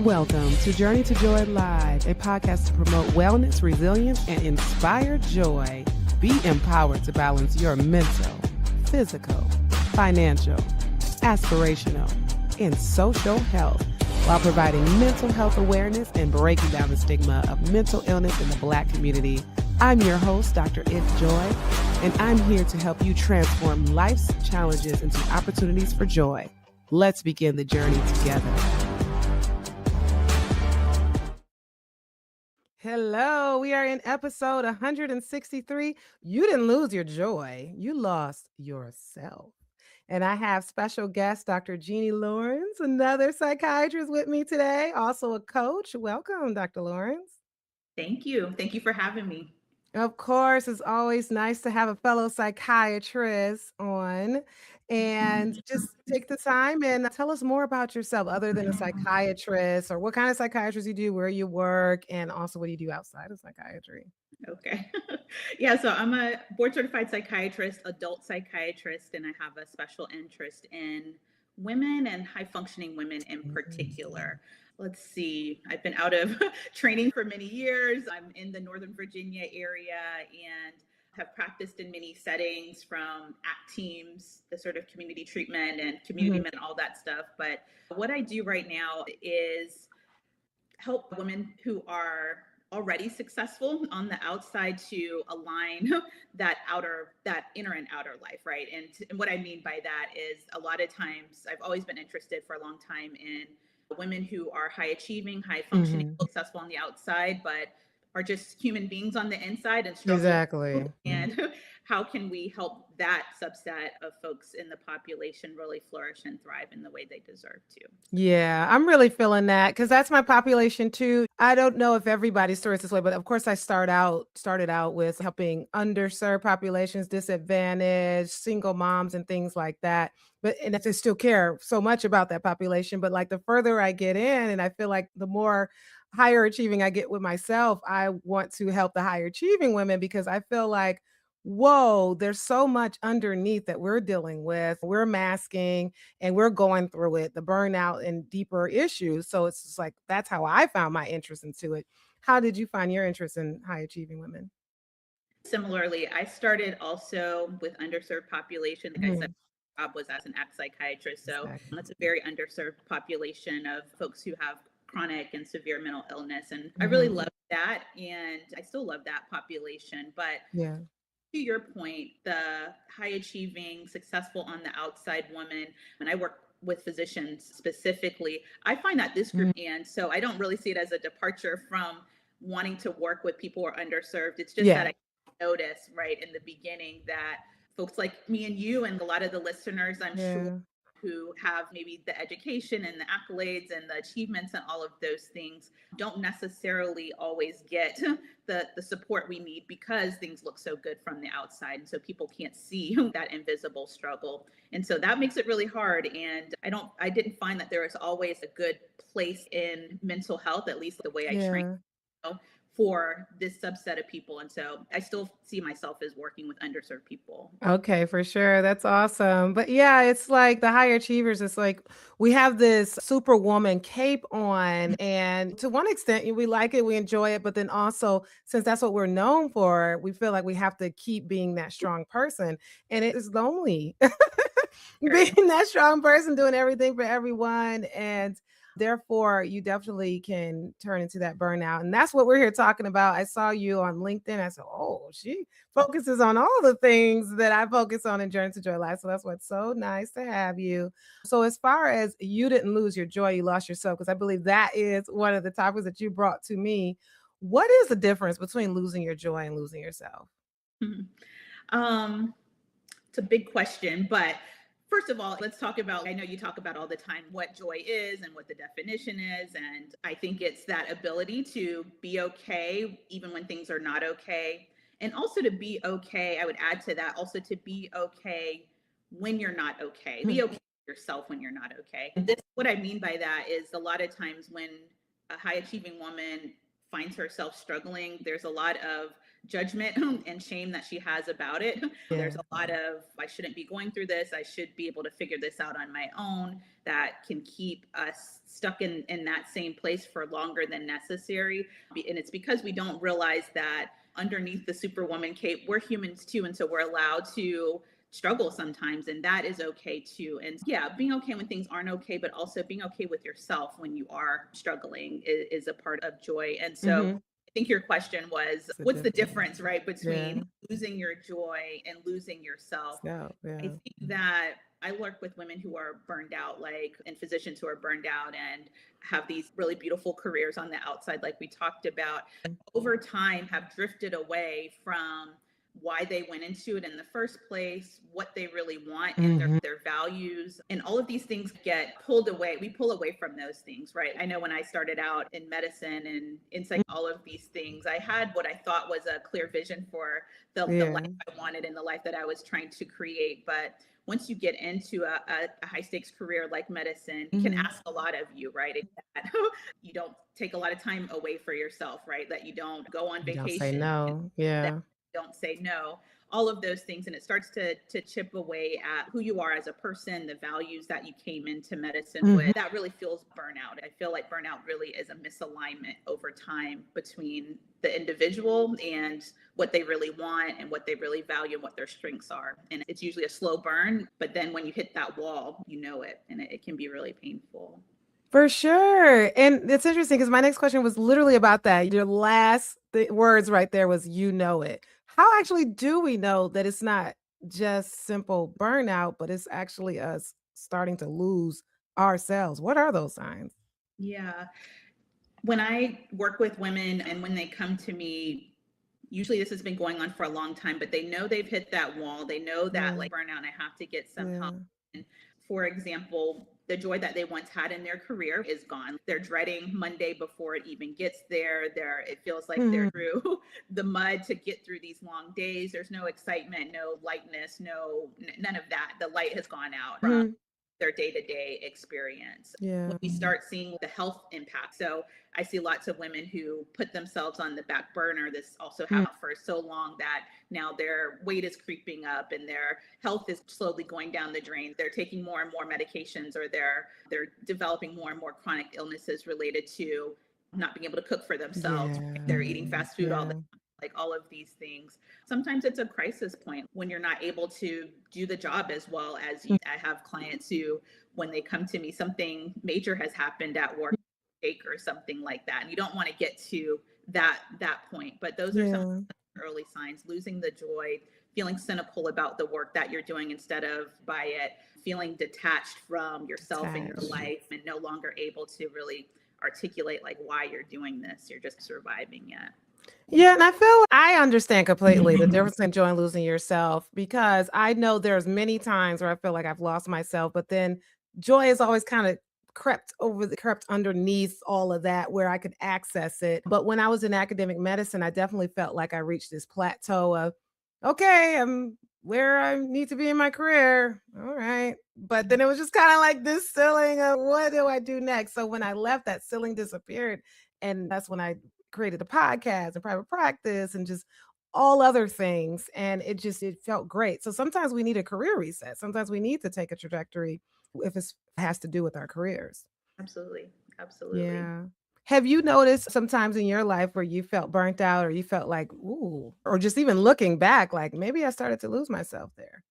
Welcome to Journey to Joy Live, a podcast to promote wellness, resilience, and inspire joy. Be empowered to balance your mental, physical, financial, aspirational, and social health while providing mental health awareness and breaking down the stigma of mental illness in the Black community. I'm your host, Dr. NJoy, and I'm here to help you transform life's challenges into opportunities for joy. Let's begin the journey together. Hello, we are in episode 163. You didn't lose your joy, you lost yourself. And I have special guest, Dr. Jeannie Lawrence, another psychiatrist with me today, also a coach. Welcome, Dr. Lawrence. Thank you. Thank you for having me. Of course, it's always nice to have a fellow psychiatrist on. And just take the time and tell us more about yourself other than a psychiatrist, or what kind of psychiatrist you do, where you work, and also what you do outside of psychiatry. Okay. Yeah, so I'm a board certified psychiatrist, adult psychiatrist, and I have a special interest in women and high functioning women in particular. Let's see, I've been out of training for many years. I'm in the Northern Virginia area and have practiced in many settings, from ACT teams, the sort of community treatment and community men, all that stuff. But what I do right now is help women who are already successful on the outside to align that inner and outer life, right? And what I mean by that is, a lot of times I've always been interested for a long time in women who are high achieving, high functioning, successful on the outside, but are just human beings on the inside and struggle. Exactly. And how can we help that subset of folks in the population really flourish and thrive in the way they deserve to? Yeah, I'm really feeling that, because that's my population too. I don't know if everybody's story is this way, but of course I started out with helping underserved populations, disadvantaged, single moms and things like that. And I still care so much about that population. But like, the further I get in, and I feel like the more higher achieving I get with myself, I want to help the higher achieving women, because I feel like, whoa, there's so much underneath that we're dealing with. We're masking and we're going through it, the burnout and deeper issues. So it's just like, that's how I found my interest into it. How did you find your interest in high achieving women? Similarly, I started also with underserved population. Like I said, my job was as an ACT psychiatrist. So that's a very underserved population of folks who have chronic and severe mental illness. And I really loved that. And I still love that population. But Yeah. to your point, the high achieving, successful on the outside woman, and I work with physicians specifically, I find that this group, and so I don't really see it as a departure from wanting to work with people who are underserved. It's just that I notice right in the beginning that folks like me and you and a lot of the listeners, I'm sure, who have maybe the education and the accolades and the achievements and all of those things, don't necessarily always get the support we need, because things look so good from the outside. And so people can't see that invisible struggle. And so that makes it really hard. And I didn't find that there was always a good place in mental health, at least the way I trained, for this subset of people. And so I still see myself as working with underserved people. Okay, for sure. That's awesome. But yeah, it's like the higher achievers, it's like we have this superwoman cape on, and to one extent, we like it, we enjoy it. But then also, since that's what we're known for, we feel like we have to keep being that strong person. And it is lonely being that strong person, doing everything for everyone. And therefore, you definitely can turn into that burnout. And that's what we're here talking about. I saw you on LinkedIn. I said, oh, she focuses on all the things that I focus on in Journey to Joy Life. So that's what's so nice to have you. So as far as you didn't lose your joy, you lost yourself, because I believe that is one of the topics that you brought to me. What is the difference between losing your joy and losing yourself? It's a big question, but first of all, let's talk about, I know you talk about all the time what joy is and what the definition is. And I think it's that ability to be okay even when things are not okay. And also to be okay, I would add to that, also to be okay when you're not okay. Be okay with yourself when you're not okay. And what I mean by that is, a lot of times when a high achieving woman finds herself struggling, there's a lot of judgment and shame that she has about it. There's Yeah. a lot of, I shouldn't be going through this. I should be able to figure this out on my own. That can keep us stuck in that same place for longer than necessary. And it's because we don't realize that underneath the superwoman cape, we're humans too. And so we're allowed to struggle sometimes, and that is okay too. And yeah, being okay when things aren't okay, but also being okay with yourself when you are struggling is a part of joy. And so Mm-hmm. I think your question was, It's a what's the difference. difference, right, between Yeah. losing your joy and losing yourself? So, I yeah. think that I work with women who are burned out, like, and physicians who are burned out and have these really beautiful careers on the outside, like we talked about, over time have drifted away from why they went into it in the first place, what they really want and Mm-hmm. their values. And all of these things get pulled away. We pull away from those things, right? I know when I started out in medicine and in psych, all of these things, I had what I thought was a clear vision for the life Yeah. I wanted and the life that I was trying to create. But once you get into a high stakes career like medicine, it can Mm-hmm. ask a lot of you, right? That you don't take a lot of time away for yourself, right? That you don't go on You don't say vacation, no. that Yeah. don't say no, all of those things. And it starts to chip away at who you are as a person, the values that you came into medicine Mm-hmm. with. That really feels burnout. I feel like burnout really is a misalignment over time between the individual and what they really want and what they really value and what their strengths are. And it's usually a slow burn, but then when you hit that wall, you know it, and it can be really painful. For sure. And it's interesting because my next question was literally about that. Your last words right there was, you know it. How actually do we know that it's not just simple burnout, but it's actually us starting to lose ourselves? What are those signs? Yeah. When I work with women and when they come to me, usually this has been going on for a long time, but they know they've hit that wall. They know that, Yeah. like, burnout, and I have to get some help. Yeah. And for example, the joy that they once had in their career is gone. They're dreading Monday before it even gets there. It feels like they're Mhm. through the mud to get through these long days. There's no excitement, no lightness, none of that. The light has gone out from Mhm. their day-to-day experience. When Yeah. we start seeing the health impact, so I see lots of women who put themselves on the back burner. This also Mm. happened for so long that now their weight is creeping up and their health is slowly going down the drain. They're taking more and more medications, or they're developing more and more chronic illnesses related to not being able to cook for themselves. Yeah. They're eating fast food all the Yeah. time, like all of these things. Sometimes it's a crisis point when you're not able to do the job as well as you. I have clients who, when they come to me, something major has happened at work or something like that, and you don't want to get to that point. But those are some Yeah. early signs: losing the joy, feeling cynical about the work that you're doing instead of by it, feeling detached from yourself and your Attached. life, and no longer able to really articulate like why you're doing this. You're just surviving it. Yeah, and I feel I understand completely the difference in joy and losing yourself because I know there's many times where I feel like I've lost myself, but then joy has always kind of crept underneath all of that where I could access it. But when I was in academic medicine, I definitely felt like I reached this plateau of, okay, I'm where I need to be in my career. All right. But then it was just kind of like this ceiling of what do I do next? So when I left, that ceiling disappeared. And that's when I created a podcast and private practice and just all other things. And it felt great. So sometimes we need a career reset. Sometimes we need to take a trajectory if it has to do with our careers. Absolutely. Absolutely. Yeah. Have you noticed sometimes in your life where you felt burnt out or you felt like, ooh, or just even looking back, like maybe I started to lose myself there?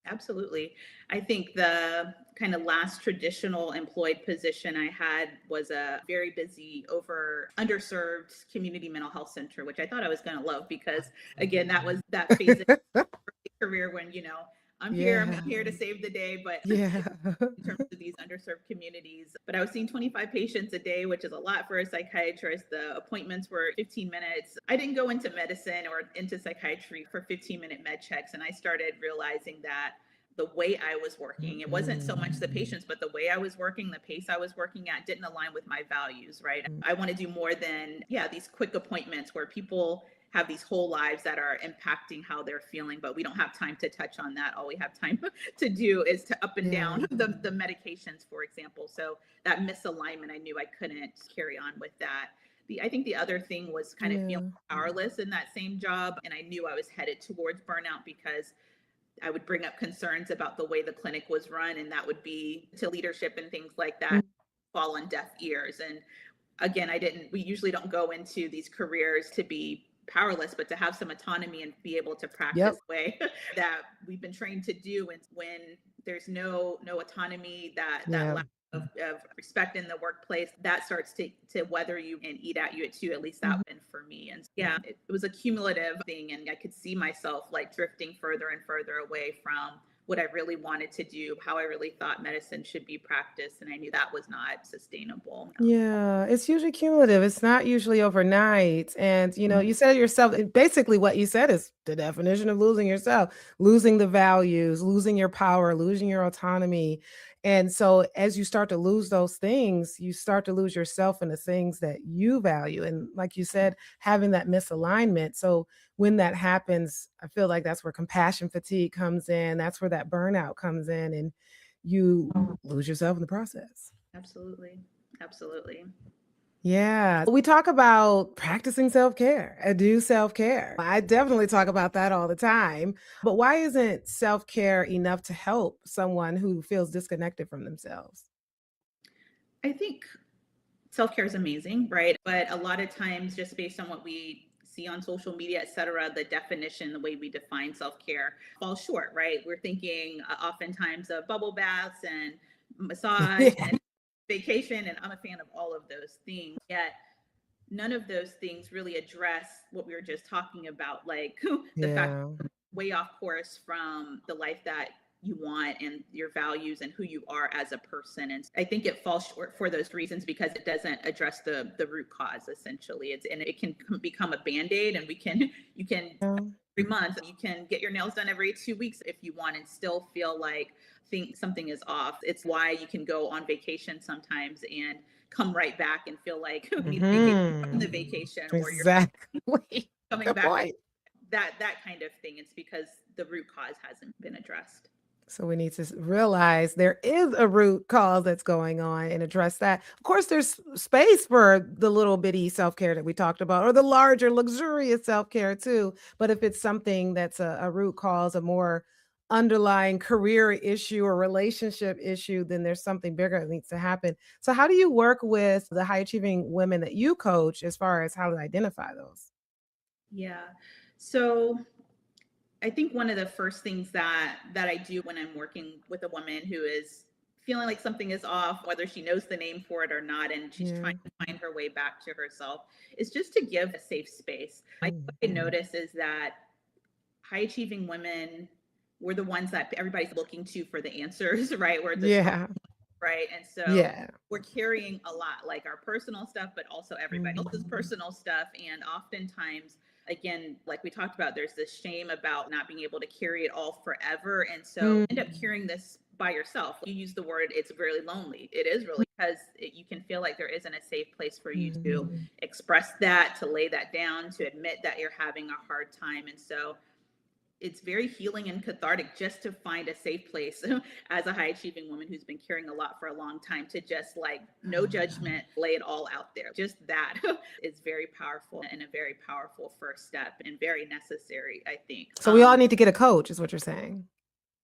Absolutely. I think the kind of last traditional employed position I had was a very busy, underserved community mental health center, which I thought I was going to love because, again, that was that phase of my career when, I'm Yeah. here to save the day, but Yeah. in terms of these underserved communities. But I was seeing 25 patients a day, which is a lot for a psychiatrist. The appointments were 15 minutes. I didn't go into medicine or into psychiatry for 15-minute med checks. And I started realizing that the way I was working, it wasn't so much the patients, but the way I was working, the pace I was working at didn't align with my values, right? I want to do more than, yeah, these quick appointments where people have these whole lives that are impacting how they're feeling, but we don't have time to touch on that. All we have time to do is to up and Yeah. down the medications, for example. So that misalignment, I knew I couldn't carry on with that. I think the other thing was kind of feeling Yeah. powerless in that same job. And I knew I was headed towards burnout because I would bring up concerns about the way the clinic was run, and that would be to leadership and things like that Mm. fall on deaf ears. And again, we usually don't go into these careers to be powerless, but to have some autonomy and be able to practice Yep. the way that we've been trained to do. And when there's no autonomy, that Yeah. lack of respect in the workplace, that starts to weather you and eat at you too. At least that Mhm. been for me. And yeah, it was a cumulative thing, and I could see myself like drifting further and further away from what I really wanted to do, how I really thought medicine should be practiced, and I knew that was not sustainable. Yeah, it's usually cumulative. It's not usually overnight. And, Mhm. you said it yourself, basically what you said is the definition of losing yourself, losing the values, losing your power, losing your autonomy. And so as you start to lose those things, you start to lose yourself in the things that you value. And like you said, having that misalignment. So when that happens, I feel like that's where compassion fatigue comes in. That's where that burnout comes in, and you lose yourself in the process. Absolutely. Absolutely. Yeah. We talk about practicing self-care. I do self-care. I definitely talk about that all the time. But why isn't self-care enough to help someone who feels disconnected from themselves? I think self-care is amazing, right? But a lot of times, just based on what we see on social media, et cetera, the definition, the way we define self-care falls short, right? We're thinking oftentimes of bubble baths and massage Yeah. and vacation, and I'm a fan of all of those things. Yet none of those things really address what we were just talking about, like the fact Yeah. way off course from the life that you want and your values and who you are as a person. And I think it falls short for those reasons because it doesn't address the root cause essentially. And it can become a band-aid, and you can Yeah. every month you can get your nails done every 2 weeks if you want and still feel like think something is off. It's why you can go on vacation sometimes and come right back and feel like you need a vacation from the Mhm. vacation, or you're Exactly. coming Good back point. that kind of thing. It's because the root cause hasn't been addressed. So we need to realize there is a root cause that's going on and address that. Of course, there's space for the little bitty self care that we talked about, or the larger, luxurious self care too. But if it's something that's a root cause, a more underlying career issue or relationship issue, then there's something bigger that needs to happen. So, how do you work with the high achieving women that you coach as far as how to identify those? Yeah. So I think one of the first things that I do when I'm working with a woman who is feeling like something is off, whether she knows the name for it or not, and she's Yeah. trying to find her way back to herself, is just to give a safe space. What I Mhm. notice is that high achieving women were the ones that everybody's looking to for the answers, right? We're the strong, Yeah. right? And so Yeah. we're carrying a lot, like our personal stuff, but also everybody else's Mhm. personal stuff. And oftentimes, again, like we talked about, there's this shame about not being able to carry it all forever. And so Mm. end up carrying this by yourself. You use the word, it's really lonely. It is really because you can feel like there isn't a safe place for you to Mhm. express that, to lay that down, to admit that you're having a hard time. And so it's very healing and cathartic just to find a safe place as a high achieving woman who's been carrying a lot for a long time, to just like no judgment, lay it all out there. Just that is very powerful and a very powerful first step and very necessary, I think. So we all need to get a coach is what you're saying.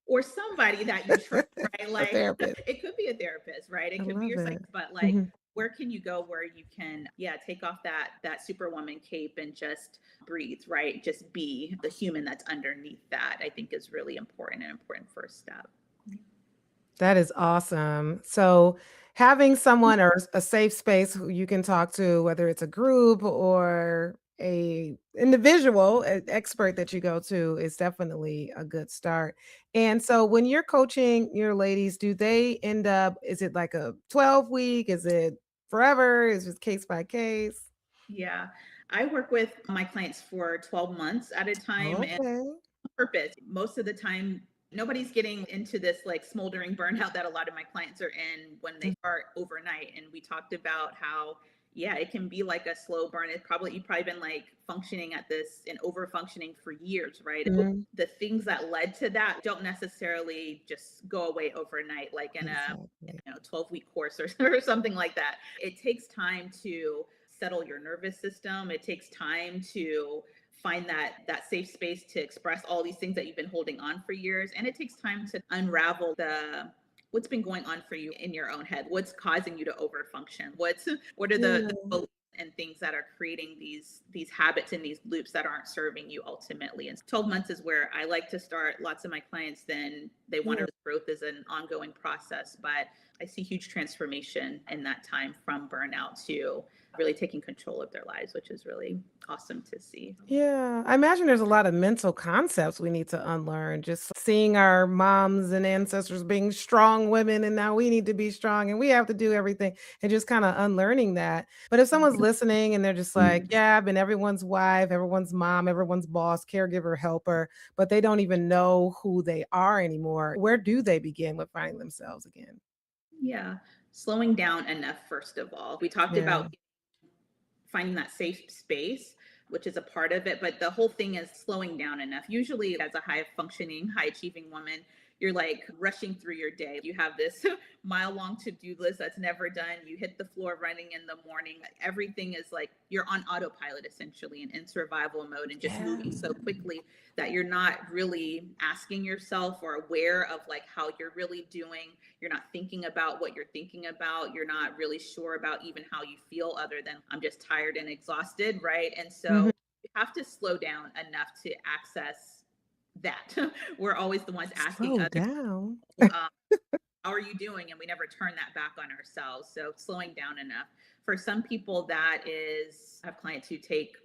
Or somebody that you trust, right? A Like therapist. it could be a therapist, right? I It could be love your it. psych, but like Mhm. where can you go where you can, yeah, take off that superwoman cape and just breathe, right? Just be the human that's underneath that, I think is really important, an important first step. That is awesome. So having someone or a safe space who you can talk to, whether it's a group or a individual expert that you go to, is definitely a good start. And so when you're coaching your ladies, do they end up, is it like a 12 week? Is it forever? Is it case by case? Yeah. I work with my clients for 12 months at a time, and Okay. purpose. Most of the time, nobody's getting into this like smoldering burnout that a lot of my clients are in when they start overnight. And we talked about how, yeah, it can be like a slow burn. You've probably been like functioning at this and over functioning for years, right? Mhm. The things that led to that don't necessarily just go away overnight, like in a Exactly. 12-week course or, or something like that. It takes time to settle your nervous system. It takes time to find that safe space to express all these things that you've been holding on for years, and it takes time to unravel the what's been going on for you in your own head, what's causing you to overfunction, what are the Yeah. beliefs and things that are creating these habits and these loops that aren't serving you ultimately. And 12 months is where I like to start lots of my clients. Then they want Yeah. to growth is an ongoing process, but I see huge transformation in that time from burnout to really taking control of their lives, which is really awesome to see. Yeah, I imagine there's a lot of mental concepts we need to unlearn. Just seeing our moms and ancestors being strong women, and now we need to be strong and we have to do everything, and just kind of unlearning that. But if someone's listening and they're just like, yeah, I've been everyone's wife, everyone's mom, everyone's boss, caregiver, helper, but they don't even know who they are anymore, where do they begin with finding themselves again? Yeah, slowing down enough, first of all. We talked Yeah. about finding that safe space, which is a part of it. But the whole thing is slowing down enough. Usually, as a high functioning, high achieving woman, you're like rushing through your day. You have this mile long to do list that's never done. You hit the floor running in the morning. Everything is like you're on autopilot essentially and in survival mode and just Yeah. moving so quickly that you're not really asking yourself or aware of like how you're really doing. You're not thinking about what you're thinking about. You're not really sure about even how you feel other than I'm just tired and exhausted, right? And Mhm. so you have to slow down enough to access that. We're always the ones asking Slow other down. people, how are you doing? And we never turn that back on ourselves. So slowing down enough. For some people, that is, I have clients who take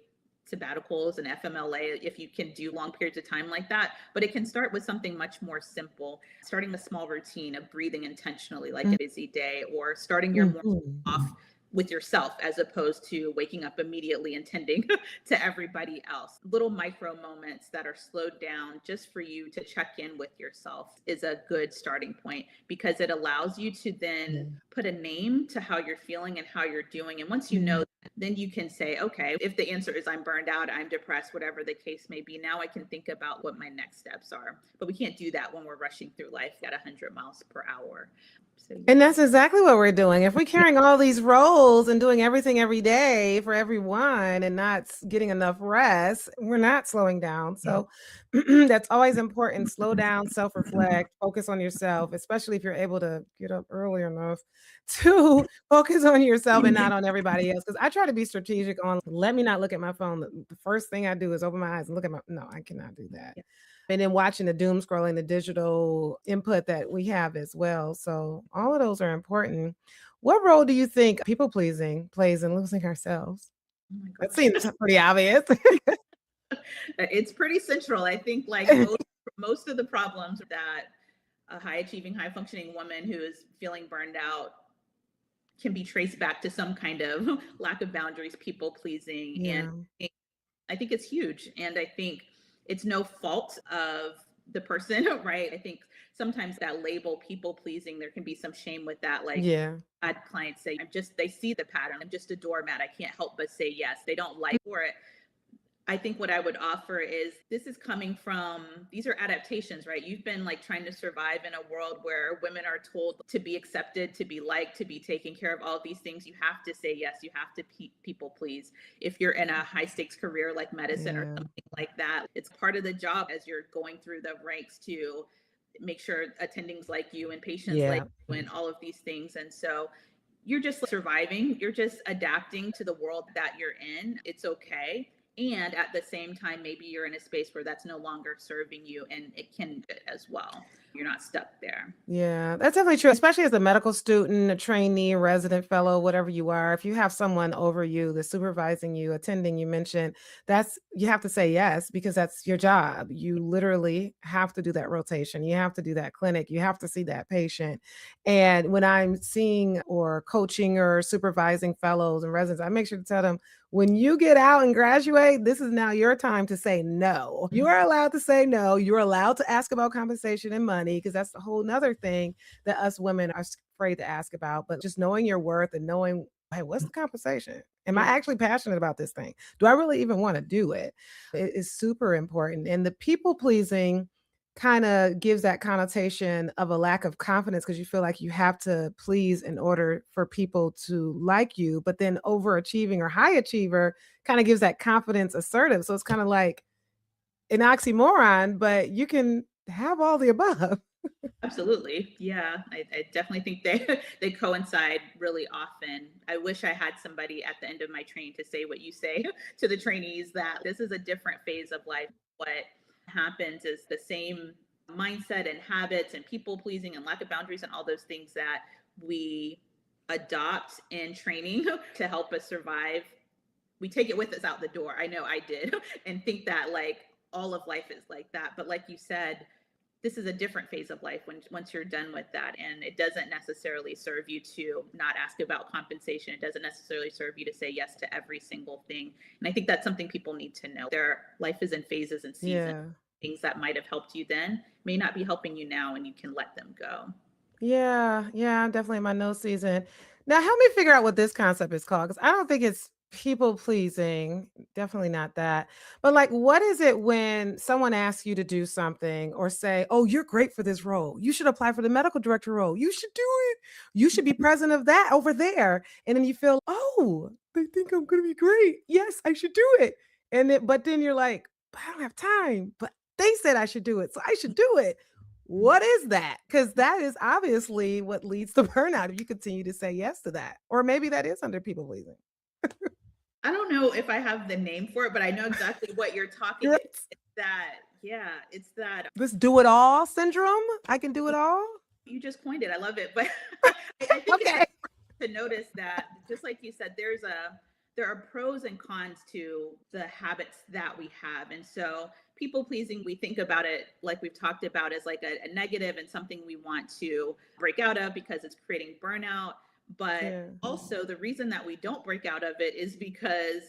sabbaticals and FMLA if you can do long periods of time like that. But it can start with something much more simple, starting a small routine of breathing intentionally, like a busy day, or starting your morning Mhm. off with yourself as opposed to waking up immediately and tending to everybody else. Little micro moments that are slowed down just for you to check in with yourself is a good starting point because it allows you to then Yeah. put a name to how you're feeling and how you're doing. And once you Yeah. know, then you can say, okay, if the answer is I'm burned out, I'm depressed, whatever the case may be, now I can think about what my next steps are. But we can't do that when we're rushing through life at 100 miles per hour. So, And yeah. that's exactly what we're doing. If we're carrying all these roles and doing everything every day for everyone and not getting enough rest, we're not slowing down. So that's always important. Slow down, self reflect, focus on yourself, especially if you're able to get up early enough to focus on yourself and not on everybody else. Because I try to be strategic on let me not look at my phone. The first thing I do is open my eyes and look at my, no, I cannot do that. Yeah. And then watching the doom scrolling, the digital input that we have as well. So all of those are important. What role do you think people pleasing plays in losing ourselves? Oh my That gosh. seems pretty obvious. It's pretty central. I think like most of the problems that a high achieving, high functioning woman who is feeling burned out can be traced back to some kind of lack of boundaries, people pleasing. And Yeah. I think it's huge. And I think it's no fault of the person, right? I think sometimes that label people pleasing, there can be some shame with that. Like Yeah. I had clients say, they see the pattern. I'm just a doormat. I can't help but say yes. They don't like for it. I think what I would offer is this is coming from these are adaptations, right? You've been like trying to survive in a world where women are told to be accepted, to be liked, to be taken care of, all of these things. You have to say yes, you have to people please. If you're in a high stakes career like medicine or Yeah. something like that, it's part of the job as you're going through the ranks to make sure attendings like you and patients like Yeah. you and all of these things. And so you're just like, surviving, you're just adapting to the world that you're in. It's okay. And at the same time, maybe you're in a space where that's no longer serving you and it can fit as well. You're not stuck there. Yeah, that's definitely true, especially as a medical student, a trainee, a resident fellow, whatever you are. If you have someone over you that's supervising you, attending, you mentioned, that's you have to say yes because that's your job. You literally have to do that rotation. You have to do that clinic. You have to see that patient. And when I'm seeing or coaching or supervising fellows and residents, I make sure to tell them when you get out and graduate, this is now your time to say no. You are allowed to say no. You're allowed to ask about compensation and money because that's a whole nother thing that us women are afraid to ask about. But just knowing your worth and knowing, hey, what's the compensation? Am I Yeah. actually passionate about this thing? Do I really even want to do it? It is super important. And the people pleasing, kind of gives that connotation of a lack of confidence because you feel like you have to please in order for people to like you. But then overachieving or high achiever kind of gives that confidence assertive. So it's kind of like an oxymoron, but you can have all the above. Absolutely. Yeah, I definitely think they they coincide really often. I wish I had somebody at the end of my training to say what you say to the trainees, that this is a different phase of life. What happens is the same mindset and habits and people pleasing and lack of boundaries and all those things that we adopt in training to help us survive. We take it with us out the door. I know I did and think that like all of life is like that. But like you said, this is a different phase of life when once you're done with that, and it doesn't necessarily serve you to not ask about compensation. It doesn't necessarily serve you to say yes to every single thing. And I think that's something people need to know. Their life is in phases and seasons. Yeah. Things that might have helped you then may not be helping you now, and you can let them go. Yeah, yeah, I'm definitely in my no season. Now help me figure out what this concept is called because I don't think it's people pleasing. Definitely not that. But like, what is it when someone asks you to do something or say, "Oh, you're great for this role. You should apply for the medical director role. You should do it. You should be president of that over there." And then you feel, "Oh, they think I'm going to be great. Yes, I should do it." And then, but then you're like, "But I don't have time." But they said I should do it, so I should do it. What is that? Because that is obviously what leads to burnout if you continue to say yes to that. Or maybe that is under people pleasing. I don't know if I have the name for it, but I know exactly what you're talking. You're It's that, yeah, it's that this do it all syndrome. I can do it all. you just coined it. I love it. But I think it's Okay. important to notice that, just like you said, there are pros and cons to the habits that we have. And so people pleasing, we think about it like we've talked about as like a negative and something we want to break out of because it's creating burnout. But Yeah, also the reason that we don't break out of it is because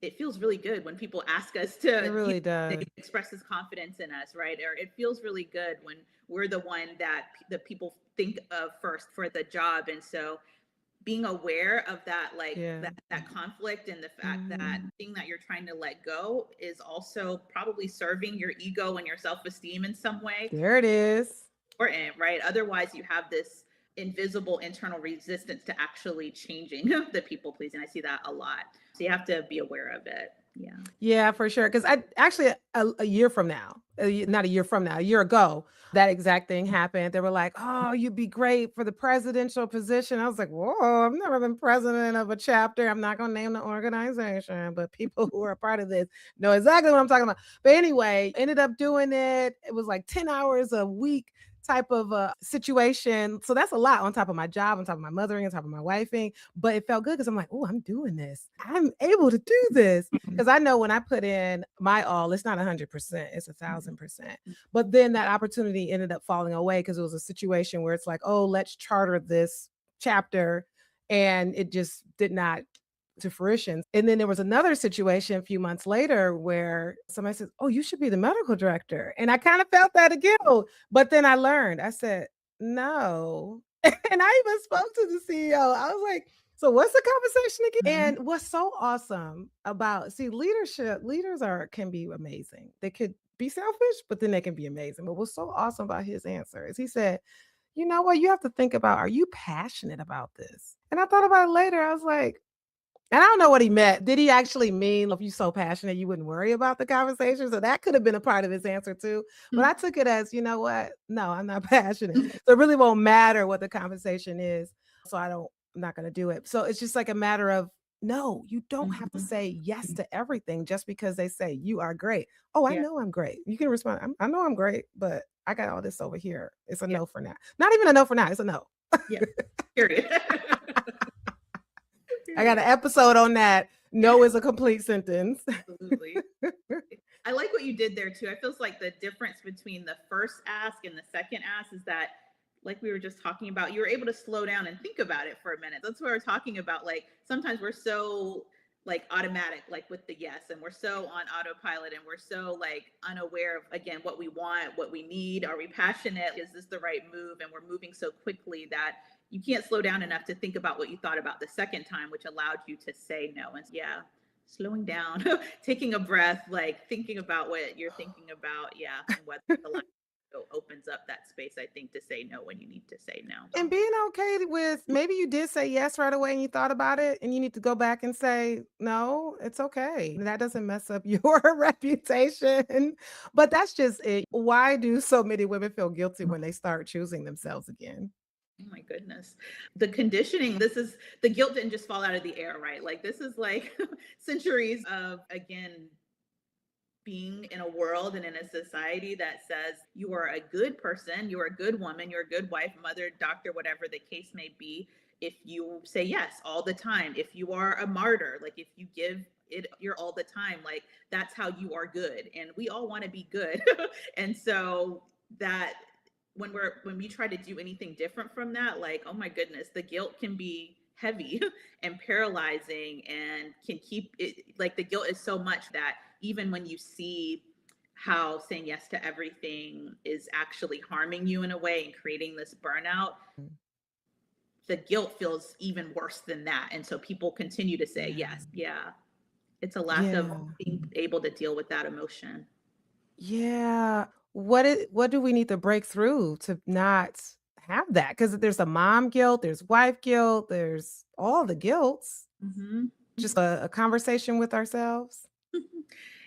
it feels really good when people ask us it to, really they does. express this confidence in us, right? Or it feels really good when we're the one that the people think of first for the job. And so being aware of that, like Yeah. that conflict and the fact that Mhm. thing that you're trying to let go is also probably serving your ego and your self-esteem in some way, There it is. important, right? Otherwise you have this invisible internal resistance to actually changing the people pleasing. I see that a lot, so you have to be aware of it. Yeah. Yeah, for sure. Because I actually a year from now, not a year from now, a year ago, that exact thing happened. They were like, "Oh, you'd be great for the presidential position." I was like, "Whoa, I've never been president of a chapter. I'm not going to name the organization, but people who are a part of this know exactly what I'm talking about." But anyway, ended up doing it. It was like 10 hours a week type of a situation. So that's a lot on top of my job, on top of my mothering, on top of my wifing. But it felt good because I'm like, "Oh, I'm doing this. I'm able to do this." Because I know when I put in my all, it's not 100%, it's 1,000%. But then that opportunity ended up falling away because it was a situation where it's like, oh, let's charter this chapter. And it just did not to fruition. And then there was another situation a few months later where somebody says, "Oh, you should be the medical director." And I kind of felt that again. But then I learned, I said, "No." And I even spoke to the CEO. I was like, "So what's the conversation again?" Mhm. And what's so awesome about leadership, leaders are can be amazing. They could be selfish, but then they can be amazing. But what's so awesome about his answer is he said, "You know what? You have to think about, are you passionate about this?" And I thought about it later. I was like, and I don't know what he meant. Did he actually mean if you're so passionate, you wouldn't worry about the conversation? So that could have been a part of his answer too. But I took it as, you know what? No, I'm not passionate. So it really won't matter what the conversation is. So I'm not going to do it. So it's just like a matter of, no, you don't have to Mhm. say yes to everything just because they say you are great. Oh, I Yeah. know I'm great. You can respond, I know I'm great, but I got all this over here. It's a Yeah. no for now. Not even a no for now. It's a no. Yeah. Period. I got Period. an episode on that. No is a complete sentence. Absolutely. I like what you did there too. I feels like the difference between the first ask and the second ask is that, like we were just talking about, you were able to slow down and think about it for a minute. That's what we're talking about. Like sometimes we're so like automatic, like with the yes, and we're so on autopilot and we're so like unaware of again what we want, what we need. Are we passionate? Is this the right move? And we're moving so quickly that you can't slow down enough to think about what you thought about the second time, which allowed you to say no. And yeah, slowing down, taking a breath, like thinking about what you're thinking about. Yeah. And what's the line. opens up that space, I think, to say no when you need to say no. And being okay with maybe you did say yes right away and you thought about it and you need to go back and say, no, it's okay. That doesn't mess up your reputation. But that's just it. Why do so many women feel guilty when they start choosing themselves again? Oh my goodness. The conditioning, this is the guilt didn't just fall out of the air, right? Like this is like centuries of, again, being in a world and in a society that says you are a good person, you're a good woman, you're a good wife, mother, doctor, whatever the case may be, if you say yes all the time, if you are a martyr, like if you give it you're all the time, like that's how you are good. And we all want to be good. And so that when we try to do anything different from that, like, oh my goodness, the guilt can be heavy and paralyzing and can keep it, like the guilt is so much that even when you see how saying yes to everything is actually harming you in a way and creating this burnout, Mm. the guilt feels even worse than that. And so people continue to say Yeah. yes. Yeah. It's a lack of Yeah. being able to deal with that emotion. Yeah. What do we need to break through to not have that? Because there's a mom guilt, there's wife guilt, there's all the guilts. Mhm. Just a conversation with ourselves.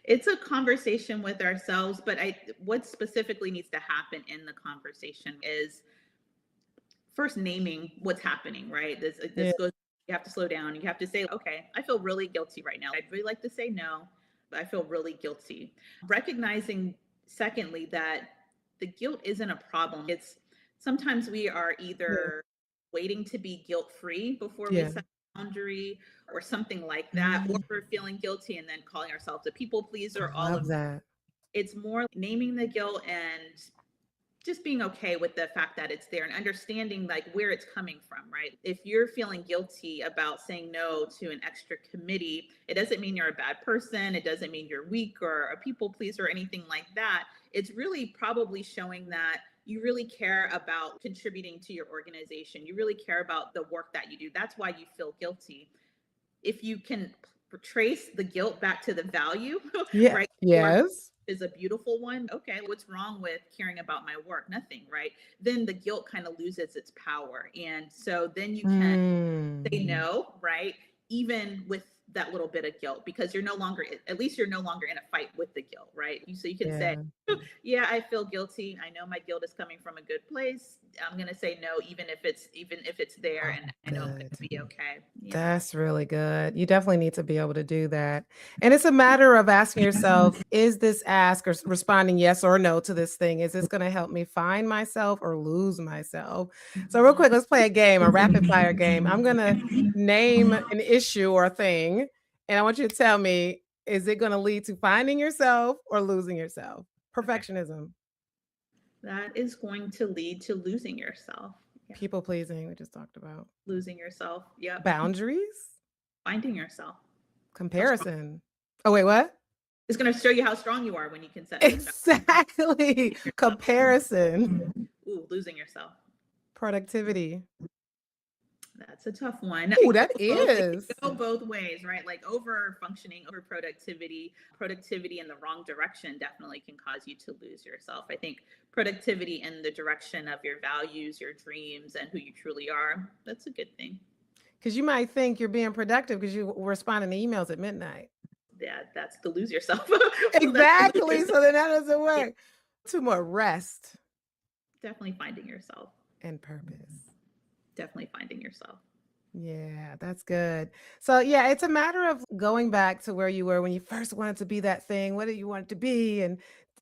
It's a conversation with ourselves, but what specifically needs to happen in the conversation is first naming what's happening, right? This Yeah. goes, you have to slow down. You have to say, okay, I feel really guilty right now. I'd really like to say no, but I feel really guilty. Recognizing, secondly, that the guilt isn't a problem. It's sometimes we are Yeah. either waiting to be guilt free before we Yeah. set a boundary or something like that, or Mm, we're feeling guilty and then calling ourselves a people I pleaser, all of love that. it's more naming the guilt and just being okay with the fact that it's there and understanding like where it's coming from, right? If you're feeling guilty about saying no to an extra committee, it doesn't mean you're a bad person. It doesn't mean you're weak or a people pleaser or anything like that. It's really probably showing that you really care about contributing to your organization. You really care about the work that you do. That's why you feel guilty. If you can trace the guilt back to the value, Yeah. right? Your Yes. is a beautiful one. Okay, what's wrong with caring about my work? Nothing, right? Then the guilt kind of loses its power. And so then you can say Mm. no, right? Even with that little bit of guilt, because you're no longer, at least you're no longer in a fight with the guilt, right? So you can say, Yeah. yeah, I feel guilty. I know my guilt is coming from a good place. I'm gonna say no, even if it's there, Oh, and I know I'm good. gonna be okay. Yeah. That's really good. You definitely need to be able to do that. And it's a matter of asking yourself, is this ask or responding yes or no to this thing? Is this going to help me find myself or lose myself? So, real quick, let's play a game, a rapid fire game. I'm going to name an issue or thing, and I want you to tell me, is it going to lead to finding yourself or losing yourself? Okay. Perfectionism, That is going to lead to losing yourself. Yeah. people pleasing, we just talked about, Losing yourself. Yep. boundaries, Finding yourself. How strong. comparison. Oh, wait, what? It's going to show you how strong you are when you can set those boundaries. Exactly. Yourself. Comparison, Ooh, losing yourself. productivity. That's a tough one. Ooh, that It can is. go both ways, right? Like over functioning, over productivity in the wrong direction definitely can cause you to lose yourself. I think productivity in the direction of your values, your dreams, and who you truly are, that's a good thing. Because you might think you're being productive because you were responding to emails at midnight. Yeah, that's the lose yourself. That's the lose Exactly. yourself. So then that doesn't Yeah, work. Two more, rest definitely finding yourself. and purpose. Definitely finding yourself. Yeah, that's good. So yeah, it's a matter of going back to where you were when you first wanted to be that thing. What do you want it to be? And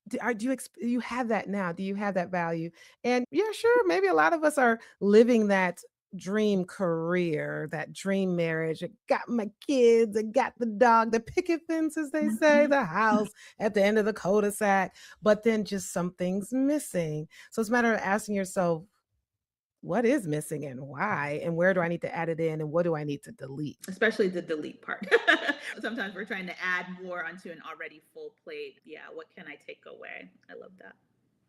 do you you have that now? Do you have that value? And yeah, sure, maybe a lot of us are living that dream career, that dream marriage. I got my kids, I got the dog, the picket fence, as they say, Mhm. the house at the end of the cul-de-sac, but then just something's missing. So it's a matter of asking yourself, what is missing and why? And where do I need to add it in? And what do I need to delete? Especially the delete part. Sometimes we're trying to add more onto an already full plate. Yeah, what can I take away? I love that.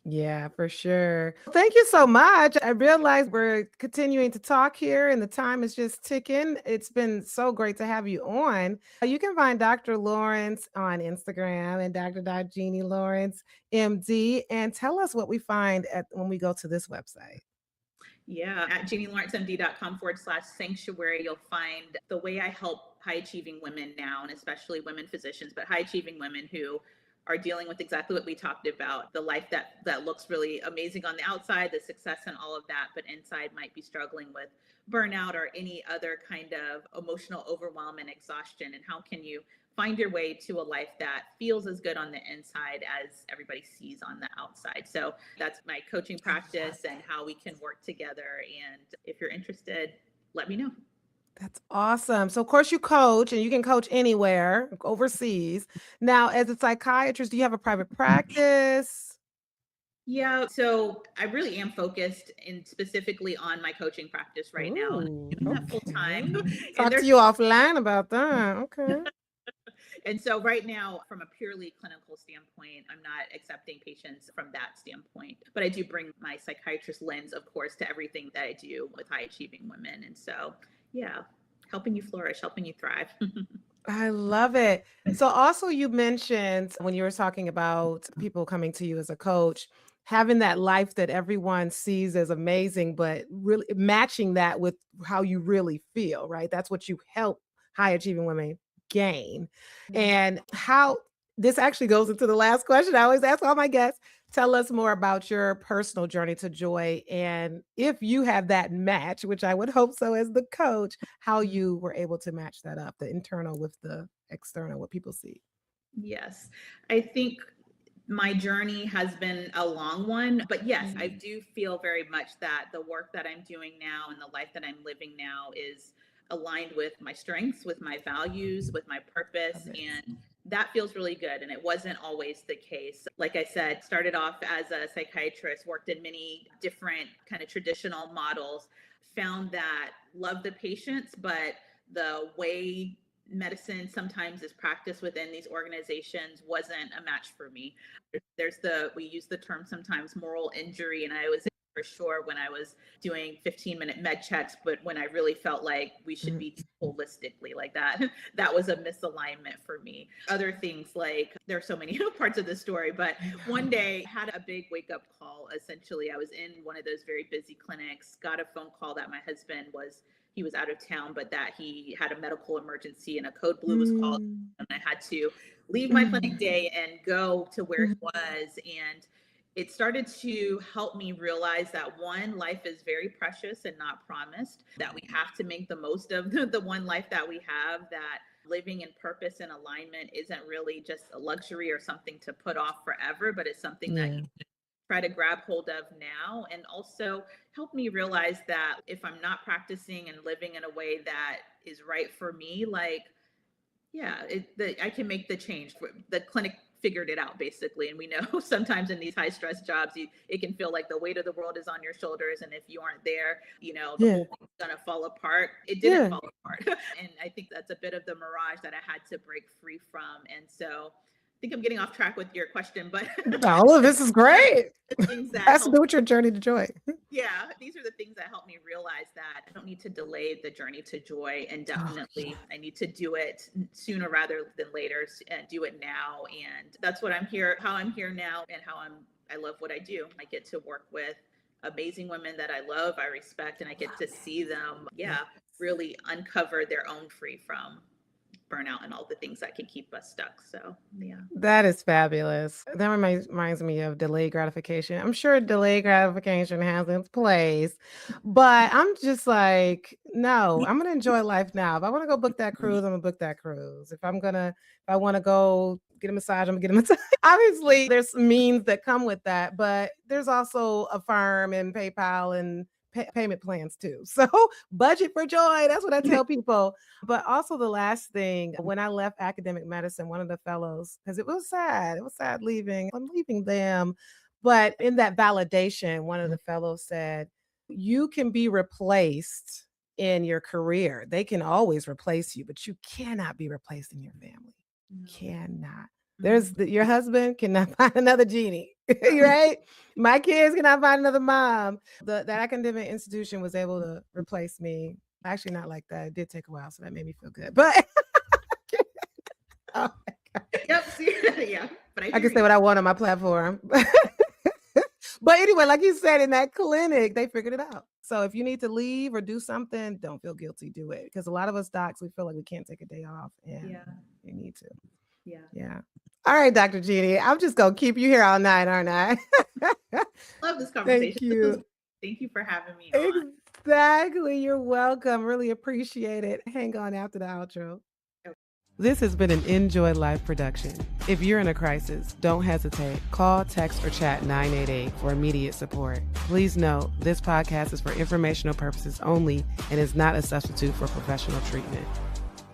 Yeah, for sure. Thank you so much. I realize we're continuing to talk here and the time is just ticking. It's been so great to have you on. You can find Dr. Lawrence on Instagram and Dr. Jeannie Lawrence, MD, and tell us what we find at when we go to this website. Yeah, at jeannielawrencemd.com/sanctuary, you'll find the way I help high achieving women now, and especially women physicians, but high achieving women who are dealing with exactly what we talked about, the life that looks really amazing on the outside, the success and all of that, but inside might be struggling with burnout or any other kind of emotional overwhelm and exhaustion. And how can you find your way to a life that feels as good on the inside as everybody sees on the outside? So that's my coaching I love practice and it. how we can work together. And if you're interested, let me know. That's awesome. So, of course, you coach and you can coach anywhere overseas. Now, as a psychiatrist, do you have a private practice? Yeah, so I really am focused in specifically on my coaching practice right now, and Ooh, I'm doing that full time. okay. And Talk to there's you offline about that. Okay. and so right now, from a purely clinical standpoint, I'm not accepting patients from that standpoint. But I do bring my psychiatrist lens, of course, to everything that I do with high achieving women. And so, yeah, helping you flourish, helping you thrive. I love it. So also you mentioned when you were talking about people coming to you as a coach, having that life that everyone sees as amazing, but really matching that with how you really feel, right? That's what you help high achieving women gain. And how this actually goes into the last question I always ask all my guests. Tell us more about your personal journey to joy. And if you have that match, which I would hope so as the coach, how you were able to match that up, the internal with the external, what people see. Yes, I think my journey has been a long one, but yes, I Mm, do feel very much that the work that I'm doing now and the life that I'm living now is aligned with my strengths, with my values, with my love purpose. it. And that feels really good. And it wasn't always the case. Like I said, started off as a psychiatrist, worked in many different kind of traditional models, found that love the patients, but the way medicine sometimes is practiced within these organizations wasn't a match for me. There's we use the term sometimes moral injury, and I was for sure when I was doing 15-minute med checks, but when I really felt like we should Mhm. be holistically like that, that was a misalignment for me. Other things like there are so many parts of the story, but I one know. day had a big wake up call. Essentially, I was in one of those very busy clinics, got a phone call that my husband was he was out of town, but that he had a medical emergency and a code blue was called. Mm, And I had to leave my clinic mm, day and go to where he mhm. was. And it started to help me realize that one, life is very precious and not promised, that we have to make the most of the one life that we have, that living in purpose and alignment isn't really just a luxury or something to put off forever, but it's something that Yeah. try to grab hold of now, and also help me realize that if I'm not practicing and living in a way that is right for me, like yeah, I can make the change. The clinic figured it out basically, and we know sometimes in these high stress jobs, it can feel like the weight of the world is on your shoulders, and if you aren't there, the Yeah. whole thing's gonna fall apart. It didn't Yeah. fall apart, and I think that's a bit of the mirage that I had to break free from. And so, I think I'm getting off track with your question, but All of this is great. the things that Has to help do with your journey to joy. yeah, these are the things that help me realize that I don't need to delay the journey to joy, and Oh, definitely yeah. I need to do it sooner rather than later, and do it now. And that's what I'm here, how I'm here now, and I love what I do. I get to work with amazing women that I love, I respect, and I get Love to see them, it. yeah, really uncover their own free from burnout and all the things that can keep us stuck. So, yeah. That is fabulous. That reminds me of delayed gratification. I'm sure delayed gratification has its place, but I'm just like, no, I'm gonna enjoy life now. If I want to go book that cruise, I'm gonna book that cruise. If I want to go get a massage, I'm gonna get a massage. Obviously, there's means that come with that, but there's also a firm and PayPal and payment plans too. So budget for joy. That's what I tell people. But also the last thing, when I left academic medicine, one of the fellows, because it was sad leaving. I'm leaving them. But in that validation, one of the fellows said, you can be replaced in your career. They can always replace you, but you cannot be replaced in your family. No. Cannot. Mhm. Your husband cannot find another genie. Right? My kids cannot find another mom. That academic institution was able to replace me. Actually, not like that. It did take a while, so that made me feel good. But oh, Yep. See, yeah. But I I hear can say you. what I want on my platform. But anyway, like you said, in that clinic, they figured it out. So if you need to leave or do something, don't feel guilty. Do it. Because a lot of us docs, we feel like we can't take a day off, and Yeah. you need to. Yeah. Yeah. All right, Dr. Jeannie. I'm just gonna keep you here all night, aren't I? Love this Thank conversation. This was you. Thank you for having me on. Exactly. You're welcome. Really appreciate it. Hang on after the outro. Okay. This has been an NJoy Life production. If you're in a crisis, don't hesitate. Call, text, or chat 988 for immediate support. Please note, this podcast is for informational purposes only and is not a substitute for professional treatment.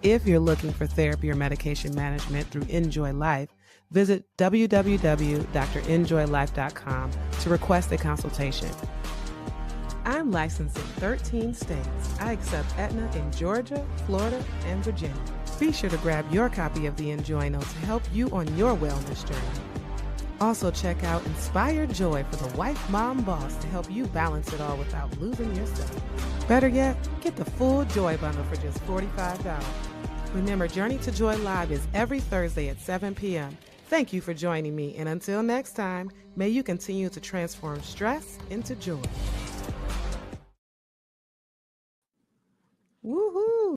If you're looking for therapy or medication management through NJoy Life, visit www.drnjoylife.com to request a consultation. I'm licensed in 13 states. I accept Aetna in Georgia, Florida, and Virginia. Be sure to grab your copy of the NJoy Note to help you on your wellness journey. Also check out Inspire Joy for the wife, mom, boss to help you balance it all without losing yourself. Better yet, get the full Joy bundle for just $45. Remember, Journey to Joy Live is every Thursday at 7 p.m. Thank you for joining me, and until next time, may you continue to transform stress into joy. Woohoo!